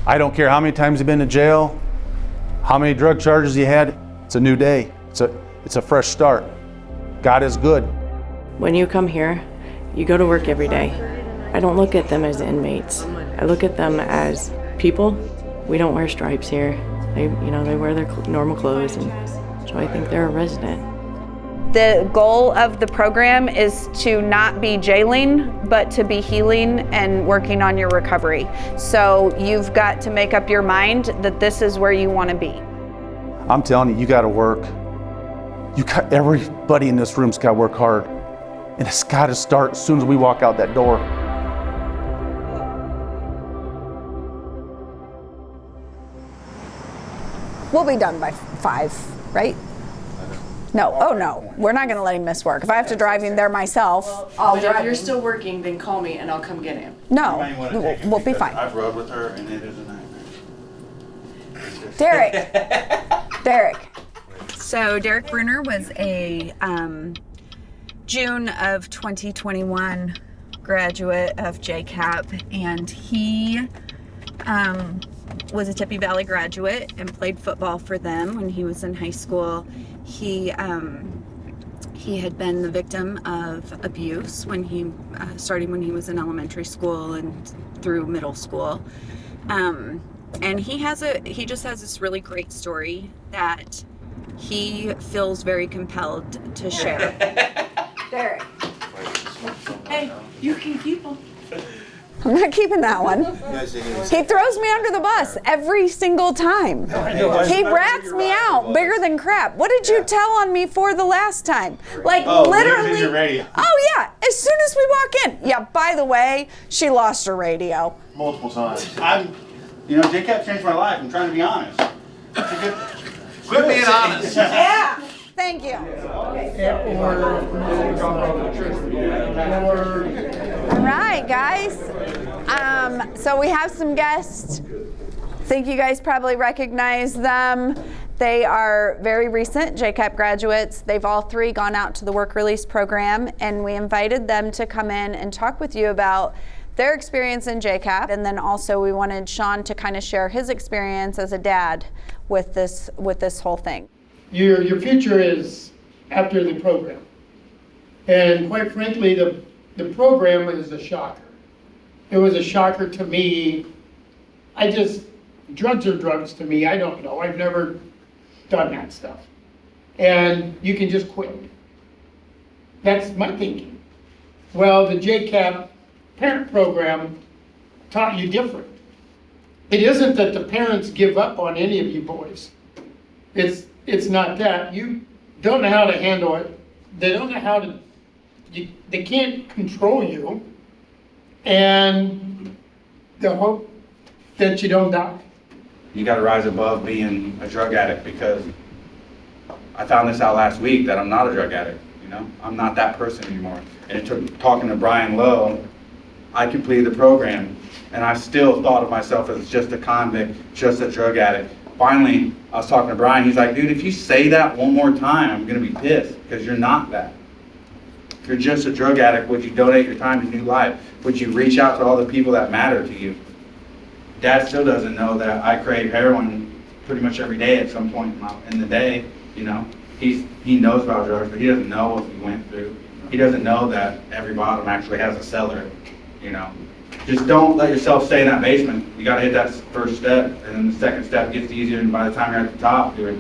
I don't care how many times you've been to jail, how many drug charges you had. It's a new day. It's a fresh start. God is good. When you come here, you go to work every day. I don't look at them as inmates. I look at them as people. We don't wear stripes here. They wear their normal clothes, and so I think they're a resident. The goal of the program is to not be jailing, but to be healing and working on your recovery. So you've got to make up your mind that this is where you want to be. I'm telling you, you got to work. Everybody in this room's got to work hard. And it's got to start as soon as we walk out that door. We'll be done by 5, right? No, oh no, we're not gonna let him miss work. If I have to drive him there myself, I'll drive If you're him. still working, then call me and I'll come get him. No, we'll be fine. I've rode with her and it is a nightmare. Derek. So Derek Bruner was a June of 2021 graduate of JCAP, and he was a Tippy Valley graduate and played football for them when he was in high school. He had been the victim of abuse starting when he was in elementary school and through middle school. And he just has this really great story that he feels very compelled to share. Derek. Hey, you can keep them. I'm not keeping that one. He throws me under the bus every single time. He rats me out bigger than crap. What did you tell on me for the last time? Like literally. Your radio. Oh yeah, as soon as we walk in. Yeah, by the way, she lost her radio. Multiple times. JCAP changed my life. I'm trying to be honest. Quit being honest. Yeah. Thank you. All right, guys. So we have some guests. I think you guys probably recognize them. They are very recent JCAP graduates. They've all 3 gone out to the work release program, and we invited them to come in and talk with you about their experience in JCAP. And then also we wanted Sean to kind of share his experience as a dad with this whole thing. Your future is after the program. And quite frankly, the program is a shocker. It was a shocker to me. Drugs are drugs to me. I don't know. I've never done that stuff. And you can just quit. That's my thinking. Well, the JCAP parent program taught you different. It isn't that the parents give up on any of you boys. It's not that. You don't know how to handle it. They don't know how to, they can't control you. And the hope that you don't die. You got to rise above being a drug addict, because I found this out last week that I'm not a drug addict. I'm not that person anymore. And it took talking to Brian Lowe, I completed the program, and I still thought of myself as just a convict, just a drug addict. Finally, I was talking to Brian, he's like, dude, if you say that one more time, I'm gonna be pissed, because you're not that. If you're just a drug addict, would you donate your time to new life? Would you reach out to all the people that matter to you? Dad still doesn't know that I crave heroin pretty much every day at some point in the day. He knows about drugs, but he doesn't know what we went through. He doesn't know that every bottom actually has a cellar, Just don't let yourself stay in that basement. You gotta hit that first step, and then the second step gets easier, and by the time you're at the top, you're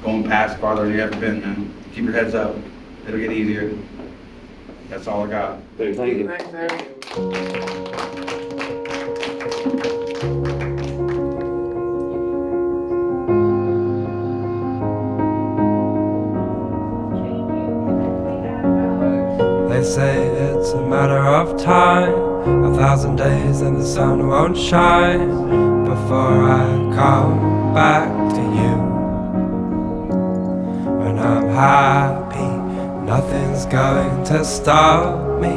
going past farther than you've ever been, man. Keep your heads up. It'll get easier. That's all I got. Thank you. They say it's a matter of time, 1,000 days and the sun won't shine before I come back to you. When I'm happy, nothing's going to stop me.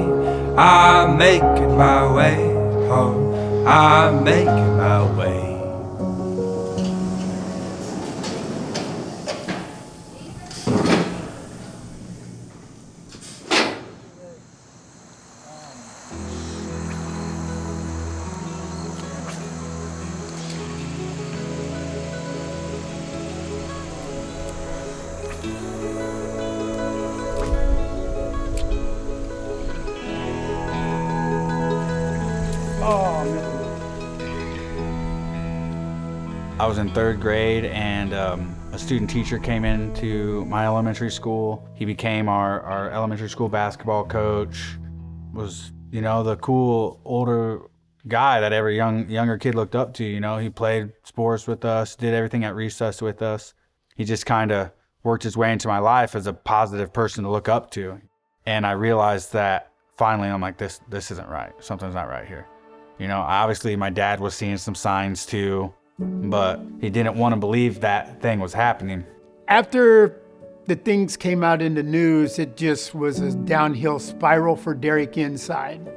I'm making my way home, I'm making my way. I was in 3rd grade, and a student teacher came into my elementary school. He became our elementary school basketball coach. Was, you know, the cool older guy that every younger kid looked up to. You know, he played sports with us, did everything at recess with us. He just kind of worked his way into my life as a positive person to look up to. And I realized that finally, I'm like, this isn't right. Something's not right here. You know, obviously my dad was seeing some signs too, but he didn't want to believe that thing was happening. After the things came out in the news, it just was a downhill spiral for Derek inside.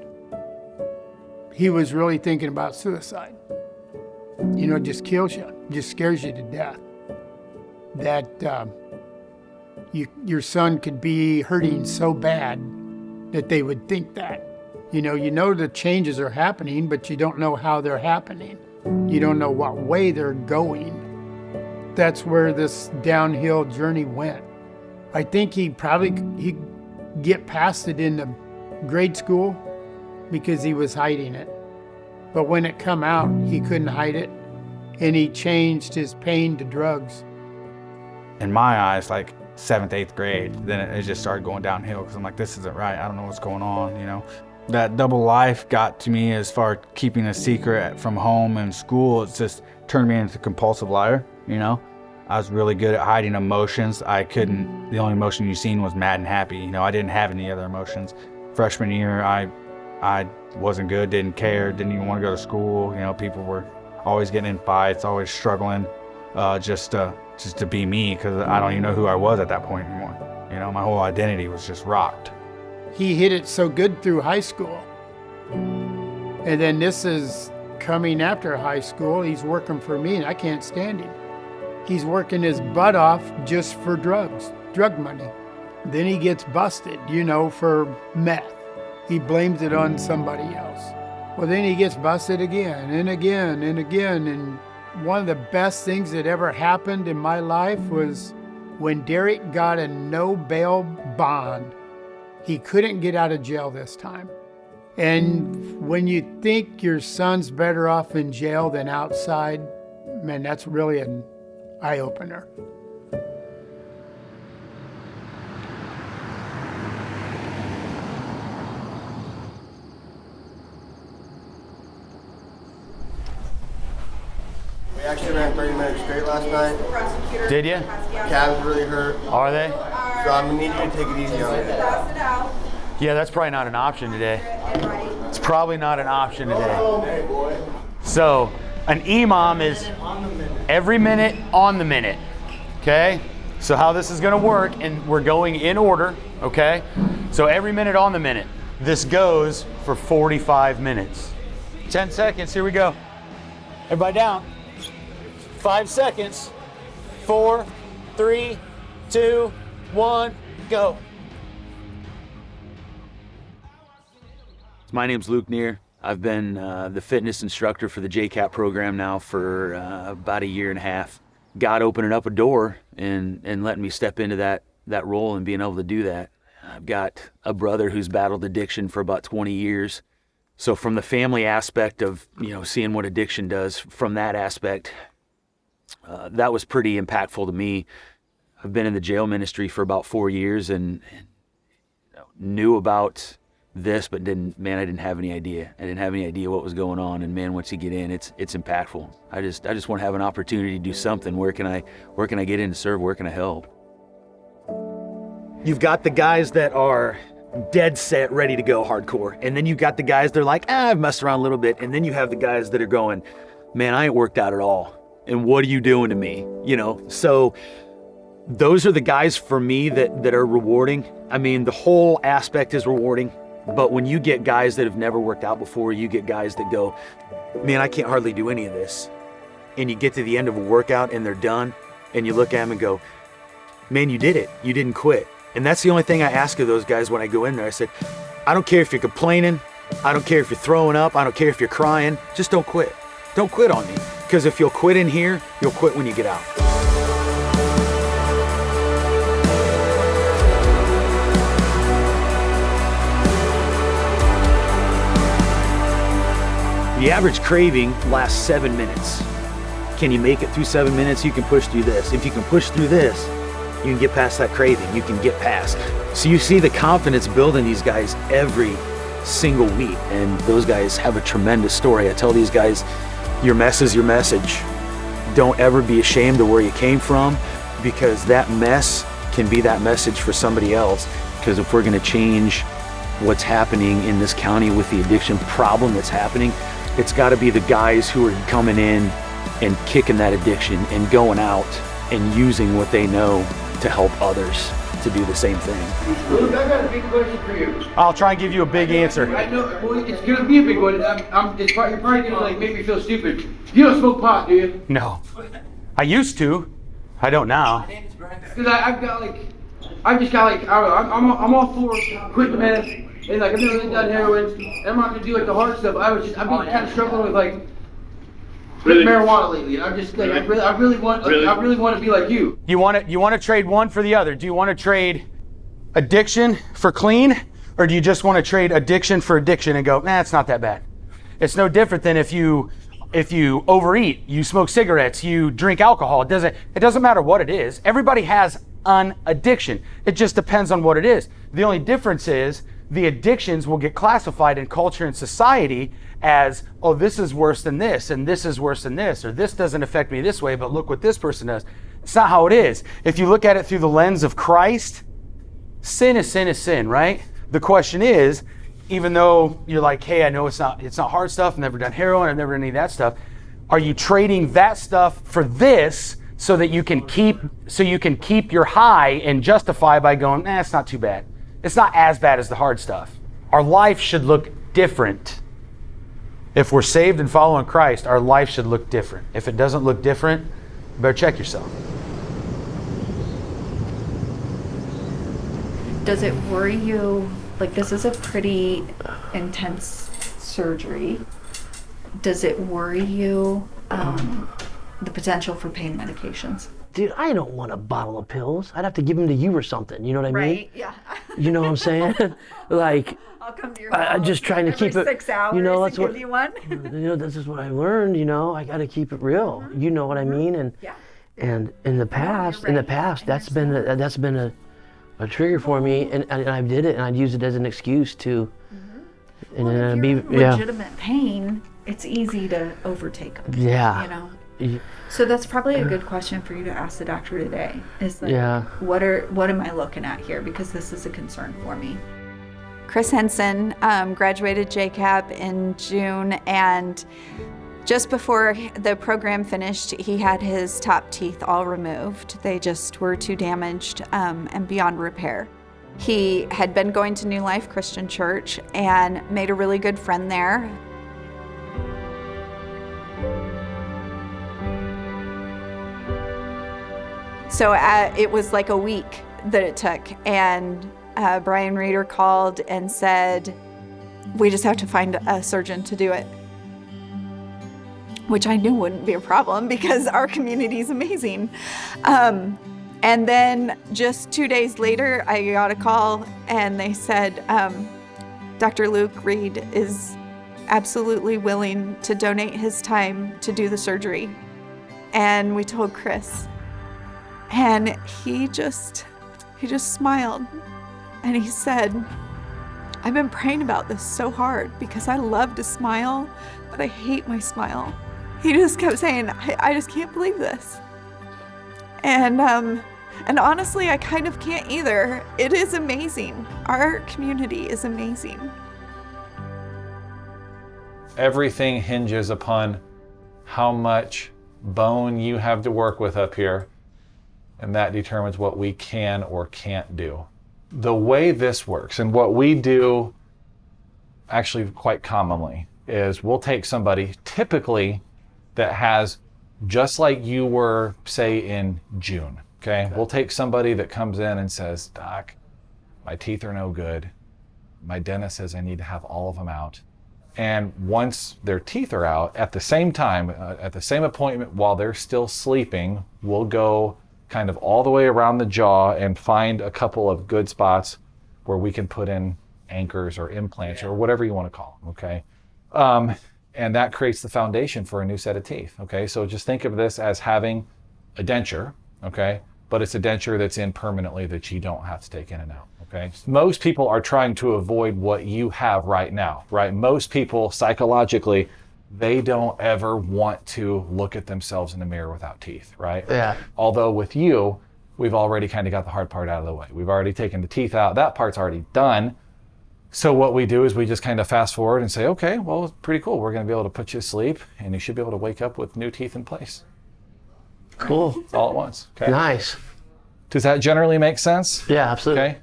He was really thinking about suicide. You know, it just kills you, just scares you to death. That your son could be hurting so bad that they would think that. You know the changes are happening, but you don't know how they're happening. You don't know what way they're going. That's where this downhill journey went. I think he'd get past it in the grade school because he was hiding it. But when it come out, he couldn't hide it, and he changed his pain to drugs. In my eyes, like 7th, 8th grade, then it just started going downhill because I'm like, this isn't right. I don't know what's going on, you know. That double life got to me as far as keeping a secret from home and school. It's just turned me into a compulsive liar, you know. I was really good at hiding emotions. The only emotion you seen was mad and happy. You know, I didn't have any other emotions. Freshman year, I wasn't good, didn't care, didn't even want to go to school. You know, people were always getting in fights, always struggling just to be me, because I don't even know who I was at that point anymore. You know, my whole identity was just rocked. He hit it so good through high school. And then this is coming after high school. He's working for me, and I can't stand him. He's working his butt off just for drugs, drug money. Then he gets busted, you know, for meth. He blames it on somebody else. Well, then he gets busted again and again and again. And one of the best things that ever happened in my life was when Derek got a no bail bond. He couldn't get out of jail this time. And when you think your son's better off in jail than outside, man, that's really an eye-opener. We actually ran 30 minutes straight last night. Did you? Calves really hurt. Are they? So I'm gonna need you to take it easy on it. Yeah, that's probably not an option today. It's probably not an option today. So, an EMOM is every minute on the minute, okay? So how this is gonna work, and we're going in order, okay? So every minute on the minute. This goes for 45 minutes. 10 seconds, here we go. Everybody down. 5 seconds. 4, 3, 2, 1, go. My name's Luke Neer. I've been the fitness instructor for the JCAP program now for about 1.5 years. God opening up a door and letting me step into that role and being able to do that. I've got a brother who's battled addiction for about 20 years. So from the family aspect of, you know, seeing what addiction does, from that aspect, that was pretty impactful to me. I've been in the jail ministry for about 4 years and knew about this, but I didn't have any idea. I didn't have any idea what was going on. And man, once you get in, it's impactful. I just want to have an opportunity to do something. Where can I get in to serve? Where can I help? You've got the guys that are dead set, ready to go hardcore. And then you've got the guys that are like, I've messed around a little bit. And then you have the guys that are going, man, I ain't worked out at all. And what are you doing to me? You know, so those are the guys for me that are rewarding. I mean, the whole aspect is rewarding. But when you get guys that have never worked out before, you get guys that go, man, I can't hardly do any of this. And you get to the end of a workout and they're done. And you look at them and go, man, you did it. You didn't quit. And that's the only thing I ask of those guys when I go in there. I said, I don't care if you're complaining. I don't care if you're throwing up. I don't care if you're crying. Just don't quit. Don't quit on me. Because if you'll quit in here, you'll quit when you get out. The average craving lasts 7 minutes. Can you make it through 7 minutes? You can push through this. If you can push through this, you can get past that craving. You can get past. So you see the confidence building these guys every single week, and those guys have a tremendous story. I tell these guys, your mess is your message. Don't ever be ashamed of where you came from, because that mess can be that message for somebody else. Because if we're gonna change what's happening in this county with the addiction problem that's happening, it's gotta be the guys who are coming in and kicking that addiction and going out and using what they know to help others to do the same thing. Luke, I got a big question for you. I'll try and give you a big answer. I know, well, it's gonna be a big one. You're probably gonna like make me feel stupid. You don't smoke pot, do you? No. I used to. I don't now. Because I've got like, I've just got like, I don't know, I'm all for quitting meth, and like I've never really done heroin, and I'm not gonna do like the hard stuff. I've been kind of struggling with like marijuana lately. I'm just like, I really want to be like you. You want to trade one for the other. Do you want to trade addiction for clean, or do you just want to trade addiction for addiction and go, nah, it's not that bad? It's no different than if you overeat, you smoke cigarettes, you drink alcohol. It doesn't matter what it is. Everybody has an addiction. It just depends on what it is. The only difference is the addictions will get classified in culture and society as, oh, this is worse than this, and this is worse than this, or this doesn't affect me this way, but look what this person does. It's not how it is. If you look at it through the lens of Christ, sin is sin is sin, right? The question is, even though you're like, hey, I know it's not hard stuff, I've never done heroin, I've never done any of that stuff, are you trading that stuff for this so that you can keep your high and justify by going, nah, it's not too bad. It's not as bad as the hard stuff. Our life should look different. If we're saved and following Christ, our life should look different. If it doesn't look different, you better check yourself. Does it worry you? Like, this is a pretty intense surgery. Does it worry you, the potential for pain medications? Dude, I don't want a bottle of pills. I'd have to give them to you or something. You know what I mean? Right, yeah. You know what I'm saying? Like, I'll come to your I'm just trying to keep it. 6 hours, you know, that's and what. give you one. You know, this is what I learned. You know, I got to keep it real. Mm-hmm. You know what I mean? And Yeah. and in the past, right. that's been a trigger for me, and I did it, and I'd use it as an excuse to. And Well, then if be you're in legitimate pain, it's easy to overtake them. Yeah. You know. So that's probably a good question for you to ask the doctor today. Is like, Yeah. what am I looking at here? Because this is a concern for me. Chris Henson graduated JCAP in June, and just before the program finished, he had his top teeth all removed. They just were too damaged and beyond repair. He had been going to New Life Christian Church and made a really good friend there. So it was like a week that it took, and Brian Reeder called and said, we just have to find a surgeon to do it. Which I knew wouldn't be a problem because our community is amazing. And then just 2 days later, I got a call and they said, Dr. Luke Reed is absolutely willing to donate his time to do the surgery. And we told Chris, and he just smiled and he said, I've been praying about this so hard because I love to smile, but I hate my smile. He just kept saying, I just can't believe this. And honestly, I kind of can't either. It is amazing. Our community is amazing. Everything hinges upon how much bone you have to work with up here, and that determines what we can or can't do. The way this works, and what we do actually quite commonly, is we'll take somebody typically that has, just like you were, say, in June, okay? We'll take somebody that comes in and says, Doc, my teeth are no good. My dentist says I need to have all of them out. And once their teeth are out, at the same time, at the same appointment, while they're still sleeping, we'll go kind of all the way around the jaw and find a couple of good spots where we can put in anchors or implants or whatever you want to call them, okay? And that creates the foundation for a new set of teeth, okay? So just think of this as having a denture, okay? But it's a denture that's in permanently that you don't have to take in and out, okay? Most people are trying to avoid what you have right now, right? Most people psychologically, they don't ever want to look at themselves in the mirror without teeth, right? Yeah. Although with you, we've already kind of got the hard part out of the way. We've already taken the teeth out. That part's already done. So what we do is we just kind of fast forward and say, okay, well, it's pretty cool. We're going to be able to put you to sleep and you should be able to wake up with new teeth in place. Cool. All at once. Okay. Nice. Does that generally make sense? Yeah, absolutely. Okay.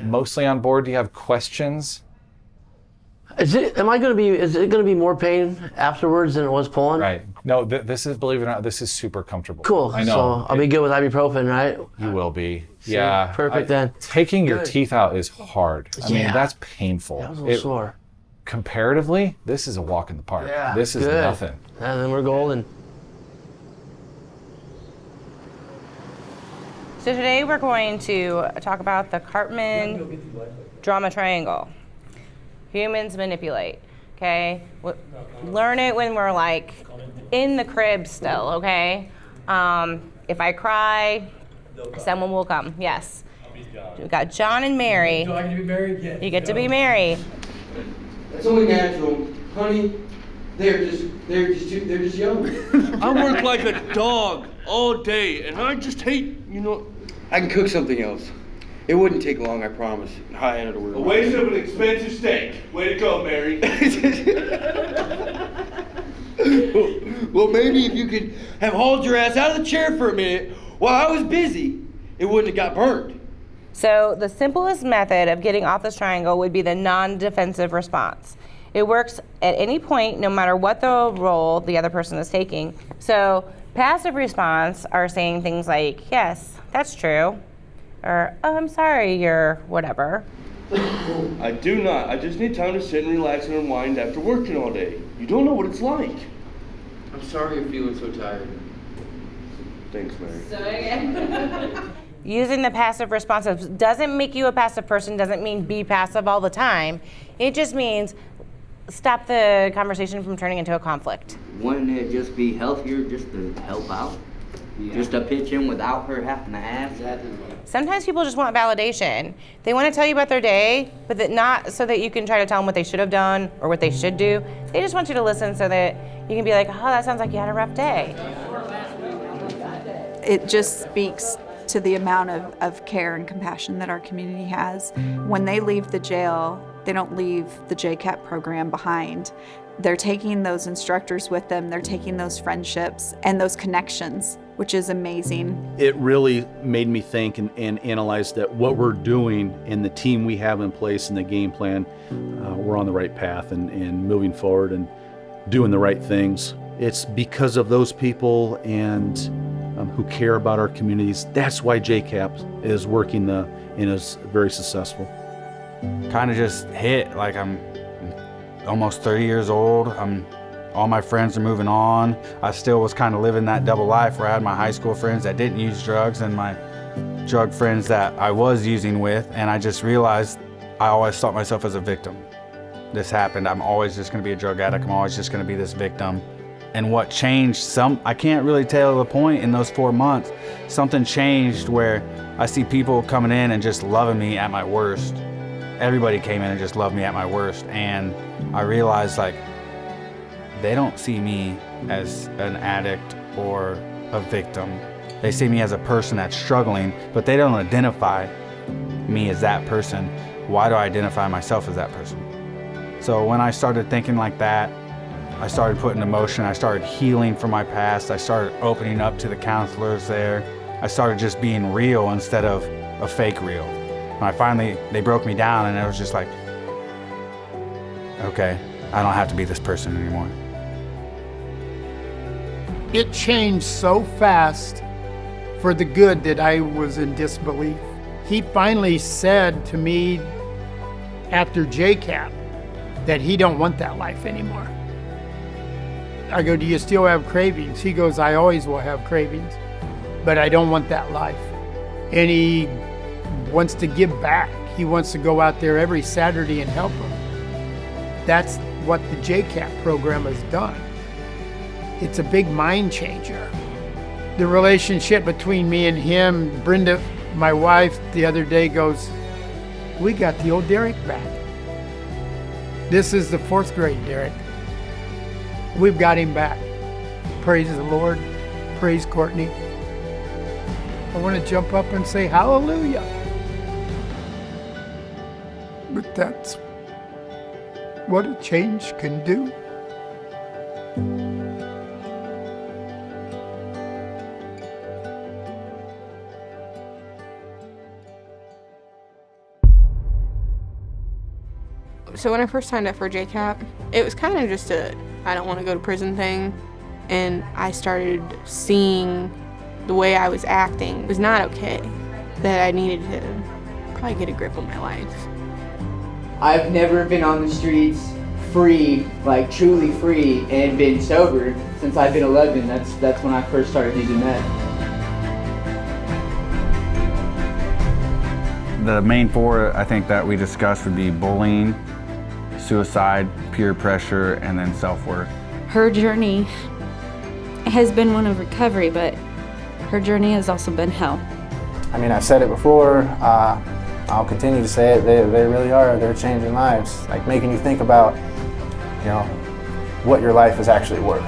Mostly on board. Do you have questions? Is it going to be more pain afterwards than it was pulling? Right. No, this is, believe it or not, this is super comfortable. Cool. I know. So I'll be good with ibuprofen, right? You will be. See, Yeah. perfect then. Taking your Good. teeth out is hard. I mean, Yeah. that's painful. That was a little sore. Comparatively, this is a walk in the park. Yeah. This is Good. nothing. And then we're golden. So today we're going to talk about the Cartman drama triangle. Humans manipulate, okay? Learn it when we're like in the crib still, okay? If I cry, someone will come, yes. We've got John and Mary. Do I get to be married? Yeah. You get to be Mary. That's only natural. Honey, they're just young. I work like a dog all day, and I just hate, I can cook something else. It wouldn't take long, I promise. High end of the world. A waste of an expensive steak. Way to go, Mary. Well, maybe if you could have hauled your ass out of the chair for a minute while I was busy, it wouldn't have got burned. So the simplest method of getting off this triangle would be the non-defensive response. It works at any point, no matter what the role the other person is taking. So passive response are saying things like, yes, that's true. Or, oh, I'm sorry, you're whatever. I do not. I just need time to sit and relax and unwind after working all day. You don't know what it's like. I'm sorry you're feeling so tired. Thanks, Mary. Using the passive responsive doesn't make you a passive person, doesn't mean be passive all the time. It just means stop the conversation from turning into a conflict. Wouldn't it just be healthier just to help out? Yeah. Just to pitch in without her having to ask? Sometimes people just want validation. They want to tell you about their day, but not so that you can try to tell them what they should have done or what they should do. They just want you to listen so that you can be like, oh, that sounds like you had a rough day. It just speaks to the amount of care and compassion that our community has. When they leave the jail, they don't leave the JCAP program behind. They're taking those instructors with them, they're taking those friendships and those connections, which is amazing. It really made me think and analyze that what we're doing and the team we have in place and the game plan, we're on the right path and moving forward and doing the right things. It's because of those people and who care about our communities. That's why JCAP is working and is very successful. Kind of just hit, like I'm almost 30 years old. All my friends are moving on. I still was kind of living that double life where I had my high school friends that didn't use drugs and my drug friends that I was using with, and I just realized I always thought myself as a victim. This happened, I'm always just gonna be a drug addict, I'm always just gonna be this victim. And what changed, I can't really tell the point in those 4 months, something changed where I see people coming in and just loving me at my worst. Everybody came in and just loved me at my worst, and I realized like, they don't see me as an addict or a victim. They see me as a person that's struggling, but they don't identify me as that person. Why do I identify myself as that person? So when I started thinking like that, I started putting into motion, I started healing from my past, I started opening up to the counselors there. I started just being real instead of a fake real. When they broke me down and it was just like, okay, I don't have to be this person anymore. It changed so fast for the good that I was in disbelief. He finally said to me after JCAP that he don't want that life anymore. I go, do you still have cravings? He goes, I always will have cravings, but I don't want that life. And he wants to give back. He wants to go out there every Saturday and help them. That's what the JCAP program has done. It's a big mind changer. The relationship between me and him, Brenda, my wife, the other day goes, we got the old Derek back. This is the 4th grade Derek. We've got him back. Praise the Lord. Praise Courtney. I want to jump up and say hallelujah. But that's what a change can do. So when I first signed up for JCAP, it was kind of just a I don't want to go to prison thing. And I started seeing the way I was acting was not okay, that I needed to probably get a grip on my life. I've never been on the streets free, like truly free, and been sober since I've been 11. That's when I first started using meth. The main 4 I think that we discussed would be bullying, suicide, peer pressure, and then self-worth. Her journey has been one of recovery, but her journey has also been hell. I mean, I've said it before, I'll continue to say it, they really are, they're changing lives, like making you think about, you know, what your life is actually worth.